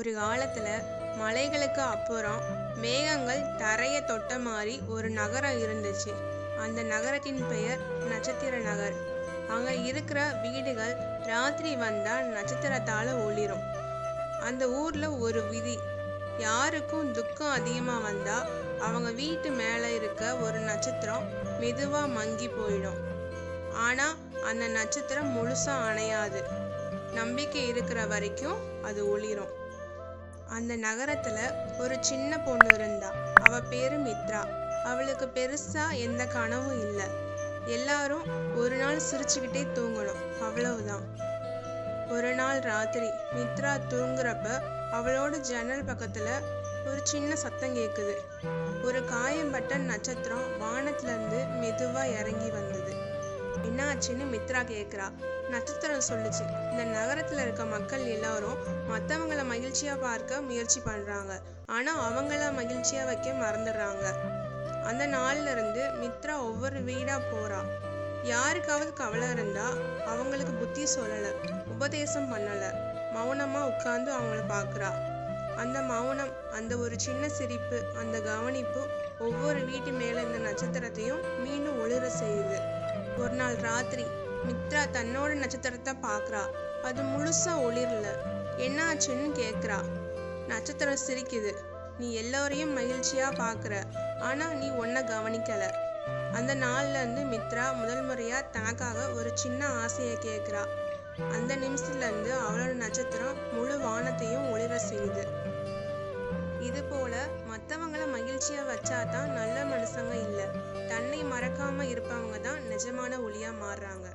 ஒரு காலத்துல மலைகளுக்கு அப்புறம் மேகங்கள் தரைய தொட்ட மாதிரி ஒரு நகரம் இருந்துச்சு. அந்த நகரத்தின் பெயர் நட்சத்திர நகர். அங்க இருக்கிற வீடுகள் ராத்திரி வந்தா நட்சத்திரத்தால ஒளிரும். அந்த ஊர்ல ஒரு விதி, யாருக்கும் துக்கம் அதிகமா வந்தா அவங்க வீட்டு மேல இருக்க ஒரு நட்சத்திரம் மெதுவா மங்கி போயிடும். ஆனா அந்த நட்சத்திரம் முழுசா அணையாது. நம்பிக்கை இருக்கிற வரைக்கும் அது ஒளிரும். அந்த நகரத்துல ஒரு சின்ன பொண்ணு இருந்தா. அவ பேரு மித்ரா. அவளுக்கு பெருசா எந்த கனவும் இல்ல. எல்லாரும் ஒரு நாள் சிரிச்சுக்கிட்டே தூங்கணும், அவ்வளவுதான். ஒரு நாள் ராத்திரி மித்ரா தூங்குறப்ப அவளோட ஜன்னல் பக்கத்துல ஒரு சின்ன சத்தம் கேக்குது. ஒரு காயம்பட்ட நட்சத்திரம் வானத்துல இருந்து மெதுவா இறங்கி வந்தது. என்ன ஆச்சுன்னு மித்ரா கேக்குறா. நட்சத்திரம் சொல்லுச்சு, இந்த நகரத்துல இருக்க மக்கள் எல்லாரும் மத்தவங்கள மகிழ்ச்சியா பார்க்க முயற்சி பண்றாங்க, ஆனா அவங்கள மகிழ்ச்சியா வைக்க மறந்துடுறாங்க. அந்த நாள்ல இருந்து மித்ரா ஒவ்வொரு வீடா போறா. யாருக்காவது கவலை இருந்தா அவங்களுக்கு புத்தி சொல்லல, உபதேசம் பண்ணல, மௌனமா உட்கார்ந்து அவங்கள பாக்குறா. அந்த மௌனம், அந்த ஒரு சின்ன சிரிப்பு, அந்த கவனிப்பு ஒவ்வொரு வீட்டு மேல இந்த நட்சத்திரத்தையும் மீண்டும் ஒளிர செய்யுது. ஒரு நாள் ராத்திரி மித்ரா தன்னோட நட்சத்திரத்தை பாக்குறா. அது முழுசா ஒளிரல. என்ன ஆச்சுன்னு கேக்குறா. நட்சத்திரம் சிரிக்குது, நீ எல்லாரையும் மகிழ்ச்சியா பாக்குற, ஆனா நீ ஒன்ன கவனிக்கல. அந்த நாள்ல இருந்து மித்ரா முதல் முறையா தனக்காக ஒரு சின்ன ஆசையை கேக்குறா. அந்த நிமிஷத்துல இருந்து அவளோட நட்சத்திரம் முழு வானத்தையும் ஒளிர செய்யுது. இது போல மத்தவங்கள மகிழ்ச்சியா வச்சாதான் நல்ல மனுஷங்க இல்ல, தன்னை மறக்காம இருப்பவங்க தான் நிஜமான ஒளியா மாறுறாங்க.